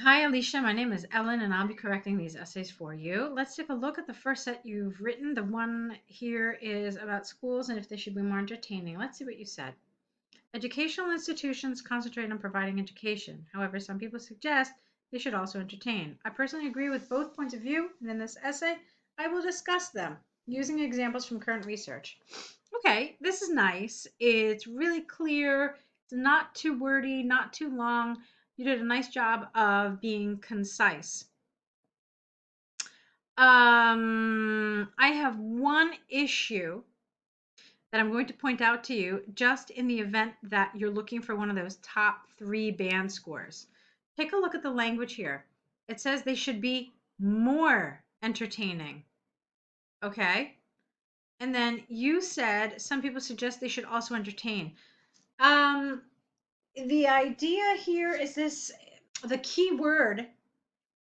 Hi, Alicia. My name is Ellen, and I'll be correcting these essays for you. Let's take a look at the first set you've written. The one here is about schools and if they should be more entertaining. Let's see what you said. Educational institutions concentrate on providing education. However, some people suggest they should also entertain. I personally agree with both points of view, and in this essay, I will discuss them using examples from current research. Okay, this is nice. It's really clear. It's not too wordy, not too long. You did a nice job of being concise. I have one issue that I'm going to point out to you just in the event that you're looking for one of those top 3 band scores. Take a look at the language here. It says they should be more entertaining. Okay? And then you said some people suggest they should also entertain. The idea here is the key word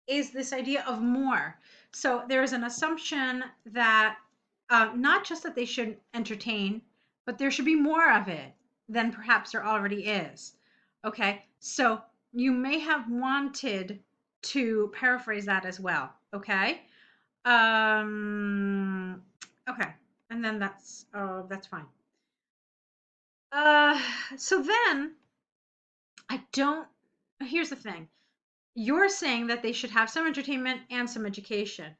is this idea of more. So there is an assumption that not just that they should entertain, but there should be more of it than perhaps there already is. Okay, so you may have wanted to paraphrase that as well. Okay, okay, and then that's fine. Uh, so then I don't. Here's the thing. You're saying that they should have some entertainment and some education.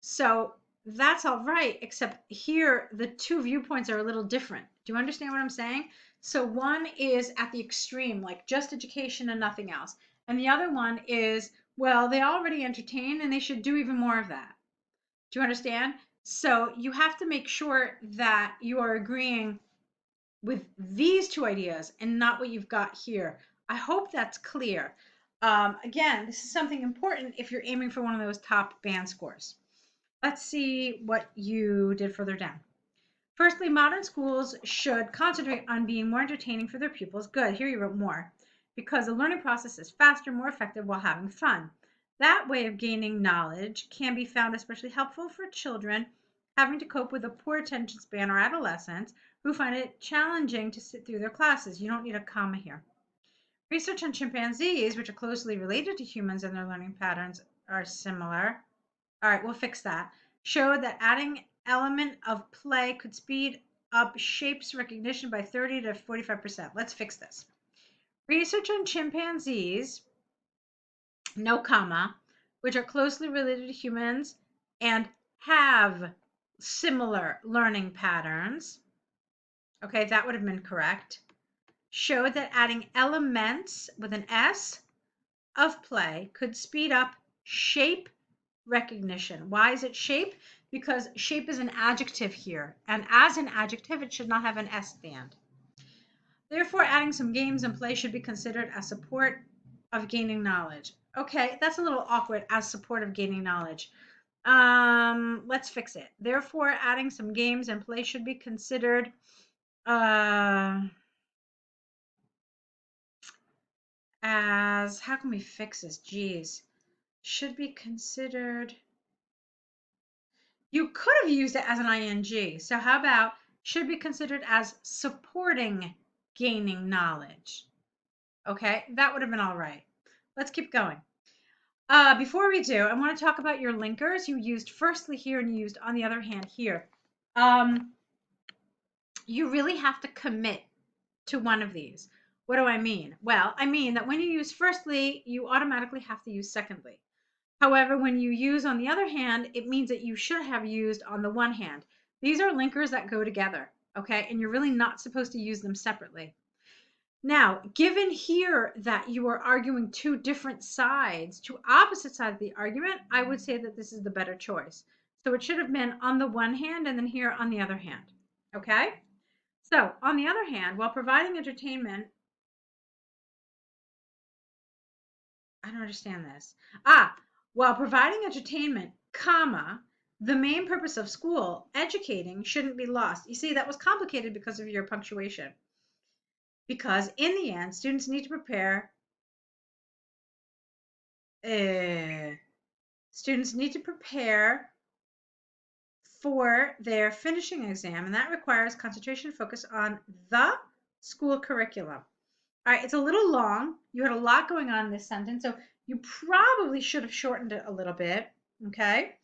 So that's all right, except here the two viewpoints are a little different. Do you understand what I'm saying? So one is at the extreme, like just education and nothing else. And the other one is, well, they already entertain and they should do even more of that. Do you understand? So you have to make sure that you are agreeing with these two ideas and not what you've got here. I hope that's clear. Again, this is something important if you're aiming for one of those top band scores. Let's see what you did further down. Firstly, modern schools should concentrate on being more entertaining for their pupils. Good, here you wrote more. Because the learning process is faster, more effective while having fun. That way of gaining knowledge can be found especially helpful for children having to cope with a poor attention span or adolescents who find it challenging to sit through their classes. You don't need a comma here. Research on chimpanzees, which are closely related to humans and their learning patterns, are similar. All right, we'll fix that. Showed that adding element of play could speed up shapes recognition by 30 to 45%. Let's fix this. Research on chimpanzees, no comma, which are closely related to humans and have similar learning patterns. Okay, that would have been correct. Showed that adding elements with an S of play could speed up shape recognition. Why is it shape? Because shape is an adjective here, and as an adjective, it should not have an S at the end. Therefore, adding some games and play should be considered as support of gaining knowledge. Okay, that's a little awkward, as support of gaining knowledge. Let's fix it. Therefore, adding some games and play should be considered as, how can we fix this? Geez. Should be considered. You could have used it as an ing. So how about should be considered as supporting gaining knowledge? Okay, that would have been all right. Let's keep going. Before we do, I want to talk about your linkers. You used firstly here and you used on the other hand here. You really have to commit to one of these. What do I mean? Well, I mean that when you use firstly, you automatically have to use secondly. However, when you use on the other hand, it means that you should have used on the one hand. These are linkers that go together, okay? And you're really not supposed to use them separately. Now, given here that you are arguing two different sides, two opposite sides of the argument, I would say that this is the better choice. So it should have been on the one hand and then here on the other hand, okay? So on the other hand, while providing entertainment, I don't understand this. While providing entertainment, comma, the main purpose of school, educating, shouldn't be lost. You see, that was complicated because of your punctuation. Because in the end, students need to prepare. Students need to prepare for their finishing exam, and that requires concentration and focus on the school curriculum. All right, it's a little long. You had a lot going on in this sentence, so you probably should have shortened it a little bit. Okay.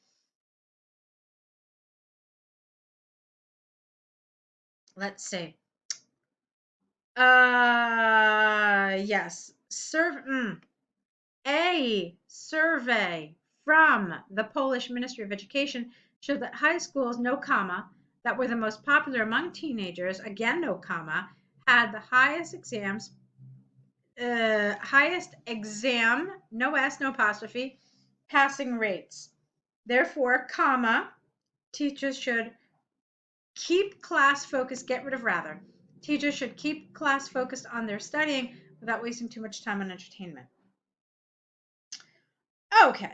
Let's see. Yes. A survey from the Polish Ministry of Education showed that high schools, no comma, that were the most popular among teenagers, again, no comma, had the highest exam, no S, no apostrophe, passing rates. Therefore, comma, teachers should keep class focused, get rid of rather. Teachers should keep class focused on their studying without wasting too much time on entertainment. Okay.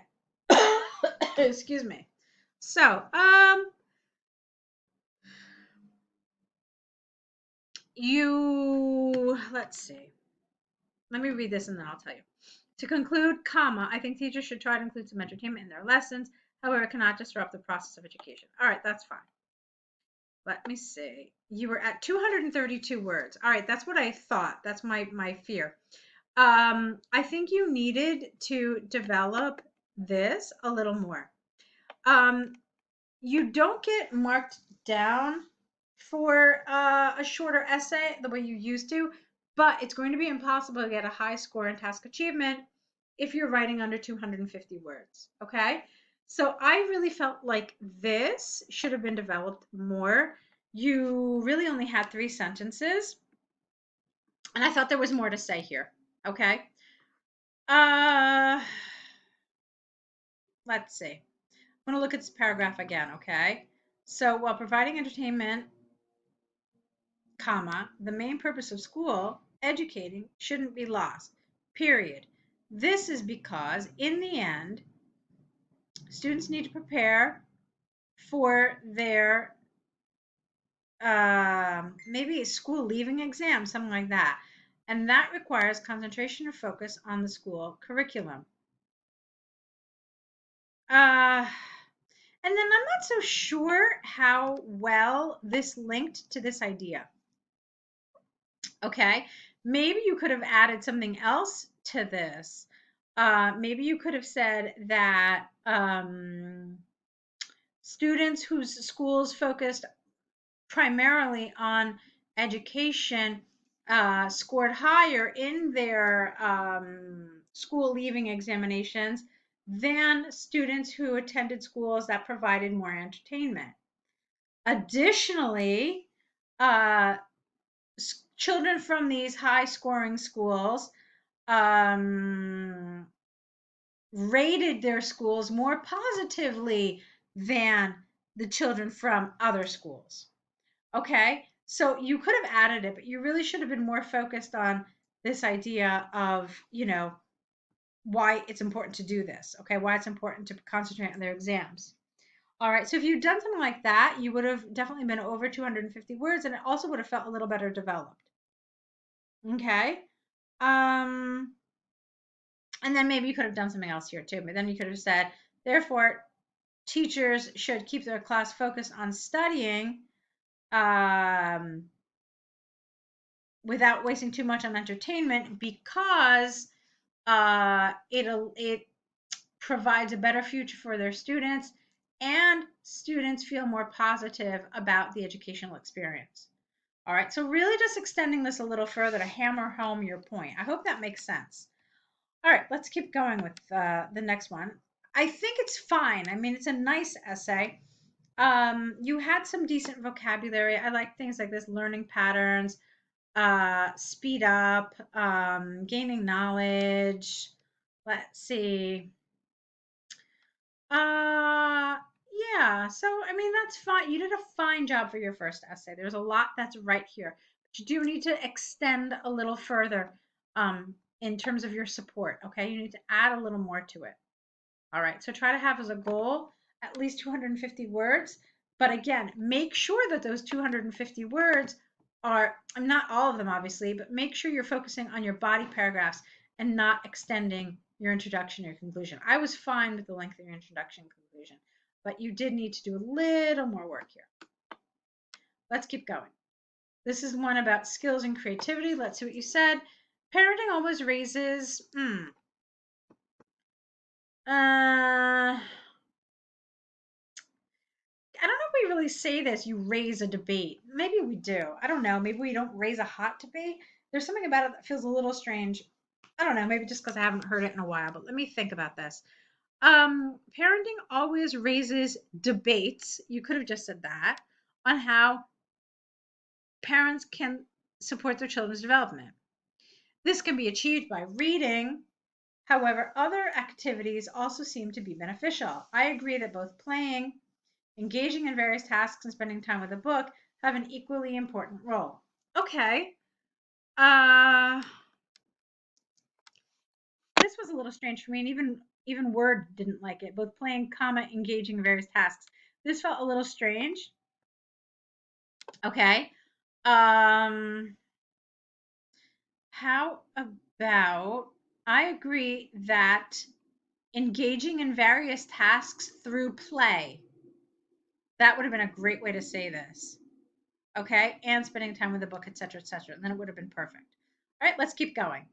Excuse me. So, let's see. Let me read this and then I'll tell you. To conclude, comma, I think teachers should try to include some entertainment in their lessons. However, it cannot disrupt the process of education. All right, that's fine. Let me see. You were at 232 words. All right, that's what I thought. That's my fear. I think you needed to develop this a little more. You don't get marked down for a shorter essay the way you used to, but it's going to be impossible to get a high score in task achievement if you're writing under 250 words. Okay. So I really felt like this should have been developed more. You really only had 3 sentences, and I thought there was more to say here. Okay. Uh, let's see. I'm going to look at this paragraph again. Okay. So while providing entertainment, comma, the main purpose of school, educating, shouldn't be lost, period. This is because, in the end, students need to prepare for their maybe school leaving exam, something like that. And that requires concentration or focus on the school curriculum. And then I'm not so sure how well this linked to this idea. Okay, maybe you could have added something else to this. Maybe you could have said that students whose schools focused primarily on education scored higher in their school leaving examinations than students who attended schools that provided more entertainment. Additionally, uh, children from these high scoring schools um, rated their schools more positively than the children from other schools. Okay, so you could have added it, but you really should have been more focused on this idea of, why it's important to do this. Okay, why it's important to concentrate on their exams. All right, so if you'd done something like that, you would have definitely been over 250 words, and it also would have felt a little better developed. Okay. Um, and then maybe you could have done something else here too. But then you could have said, therefore, teachers should keep their class focused on studying without wasting too much on entertainment because it provides a better future for their students and students feel more positive about the educational experience. All right, so really just extending this a little further to hammer home your point. I hope that makes sense. All right, let's keep going with the next one. I think it's fine. I mean, it's a nice essay. You had some decent vocabulary. I like things like this: learning patterns, speed up, gaining knowledge. Let's see. Uh, yeah. So, I mean, that's fine. You did a fine job for your first essay. There's a lot that's right here, but you do need to extend a little further, in terms of your support. Okay, you need to add a little more to it. All right. So try to have as a goal at least 250 words. But again, make sure that those 250 words are, not all of them obviously, but make sure you're focusing on your body paragraphs and not extending your introduction or your conclusion. I was fine with the length of your introduction and conclusion, but you did need to do a little more work here. Let's keep going. This is one about skills and creativity. Let's see what you said. Parenting always raises, I don't know if we really say this, you raise a debate. Maybe we do. I don't know. Maybe we don't raise a hot debate. There's something about it that feels a little strange. I don't know. Maybe just because I haven't heard it in a while, but let me think about this. Parenting always raises debates. You could have just said that on how parents can support their children's development. This can be achieved by reading. However, other activities also seem to be beneficial. I agree that both playing, engaging in various tasks, and spending time with a book have an equally important role. Okay. This was a little strange for me, and even Word didn't like it. Both playing, engaging in various tasks. This felt a little strange. Okay. Um, how about I agree that engaging in various tasks through play. That would have been a great way to say this. Okay, and spending time with a book, etc., etc. And then it would have been perfect. All right, let's keep going.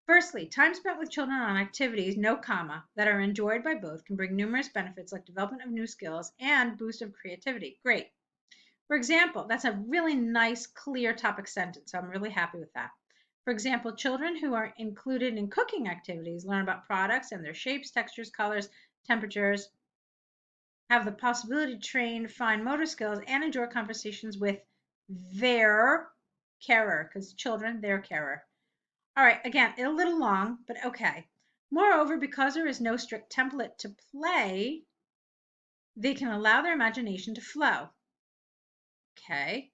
Firstly, time spent with children on activities, no comma, that are enjoyed by both can bring numerous benefits like development of new skills and boost of creativity. Great. For example, that's a really nice, clear topic sentence. So I'm really happy with that. For example, children who are included in cooking activities learn about products and their shapes, textures, colors, temperatures, have the possibility to train fine motor skills, and enjoy conversations with their carer, because children, their carer. All right, again, a little long, but okay. Moreover, because there is no strict template to play, they can allow their imagination to flow. Okay.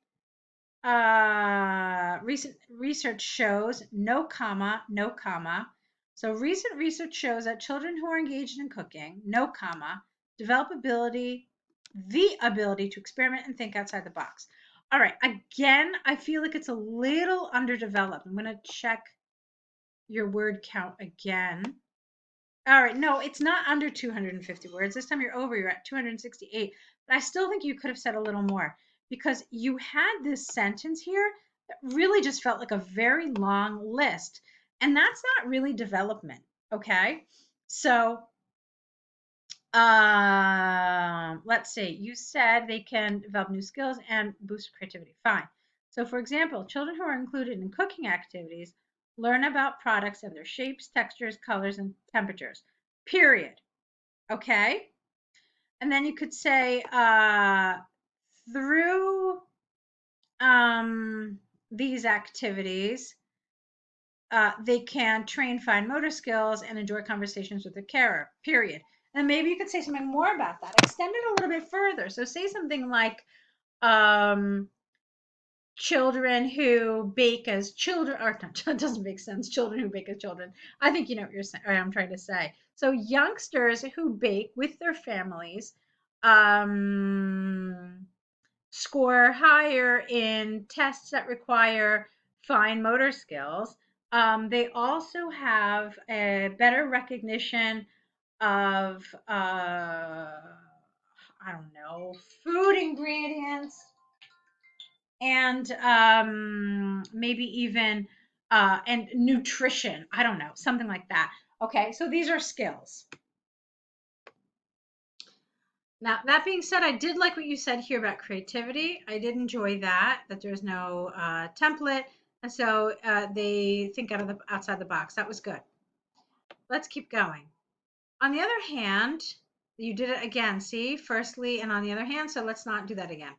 Recent research shows no comma, no comma. So recent research shows that children who are engaged in cooking, no comma, develop the ability to experiment and think outside the box. All right, again, I feel like it's a little underdeveloped. I'm going to check your word count again. All right, no, it's not under 250 words. This time you're at 268. But I still think you could have said a little more because you had this sentence here that really just felt like a very long list. And that's not really development, okay? So let's see. You said they can develop new skills and boost creativity. Fine. So, for example, children who are included in cooking activities learn about products and their shapes, textures, colors, and temperatures. Period. Okay. And then you could say through these activities, they can train fine motor skills and enjoy conversations with the carer, period. And maybe you could say something more about that. Extend it a little bit further. So say something like children who bake as children, or no, it doesn't make sense. Children who bake as children. I think you know what you're saying, or I'm trying to say. So youngsters who bake with their families score higher in tests that require fine motor skills. They also have a better recognition of, I don't know, food ingredients and maybe even and nutrition. I don't know, something like that. Okay, so these are skills. Now, that being said, I did like what you said here about creativity. I did enjoy that there's no template. And so they think outside the box. That was good. Let's keep going. On the other hand, you did it again. See, firstly, and on the other hand, so let's not do that again.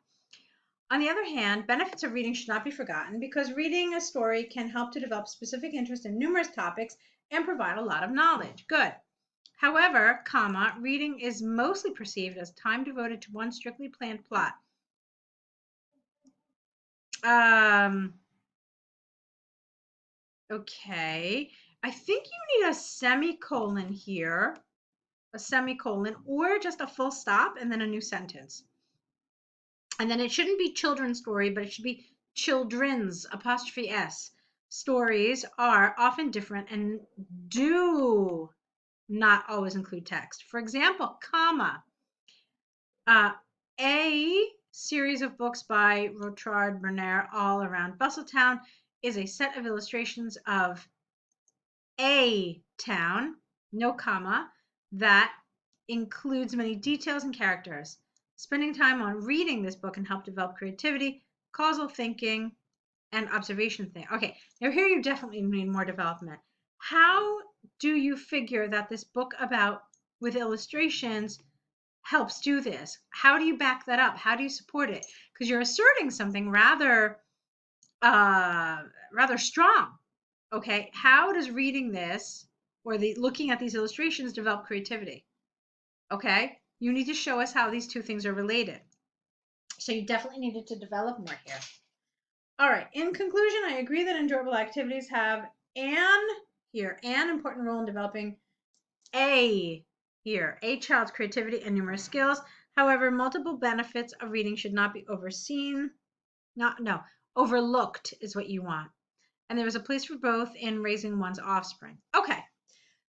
On the other hand, benefits of reading should not be forgotten because reading a story can help to develop specific interest in numerous topics and provide a lot of knowledge. Good. However, reading is mostly perceived as time devoted to one strictly planned plot. Okay. I think you need a semicolon here, a semicolon, or just a full stop and then a new sentence. And then it shouldn't be children's story, but it should be children's apostrophe S. Stories are often different and do not always include text. For example, a series of books by Rochard Bernard all around Bustletown is a set of illustrations of a town, no comma, that includes many details and characters. Spending time on reading this book can help develop creativity, causal thinking, and observation thing. Okay, now here you definitely need more development. How do you figure that this book about with illustrations helps do this? How do you back that up? How do you support it? Because you're asserting something rather strong. Okay, how does reading this or the looking at these illustrations develop creativity? Okay, you need to show us how these two things are related. So you definitely needed to develop more here. All right, in conclusion, I agree that enjoyable activities have an important role in developing a a child's creativity and numerous skills. However, multiple benefits of reading should not be overseen. Not no, overlooked is what you want. And there is a place for both in raising one's offspring. Okay.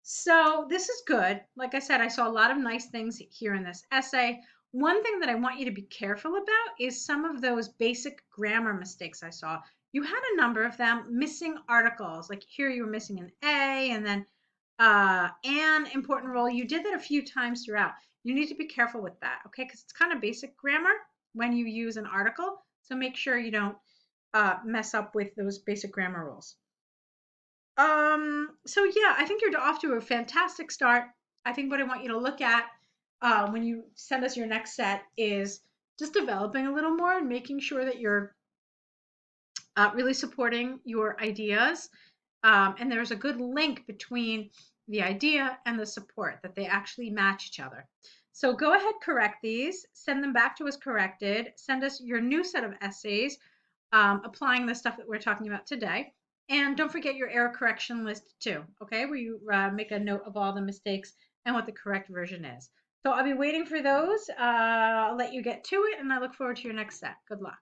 So this is good. Like I said, I saw a lot of nice things here in this essay. One thing that I want you to be careful about is some of those basic grammar mistakes I saw. You had a number of them, missing articles. Like here you were missing an A and then an important role. You did that a few times throughout. You need to be careful with that, okay? Because it's kind of basic grammar when you use an article. So make sure you don't mess up with those basic grammar rules. So yeah, I think you're off to a fantastic start. I think what I want you to look at when you send us your next set is just developing a little more and making sure that you're really supporting your ideas. And there's a good link between the idea and the support, that they actually match each other. So go ahead, correct these, send them back to us corrected, send us your new set of essays applying the stuff that we're talking about today. And don't forget your error correction list too, okay, where you make a note of all the mistakes and what the correct version is. So I'll be waiting for those. I'll let you get to it, and I look forward to your next set. Good luck.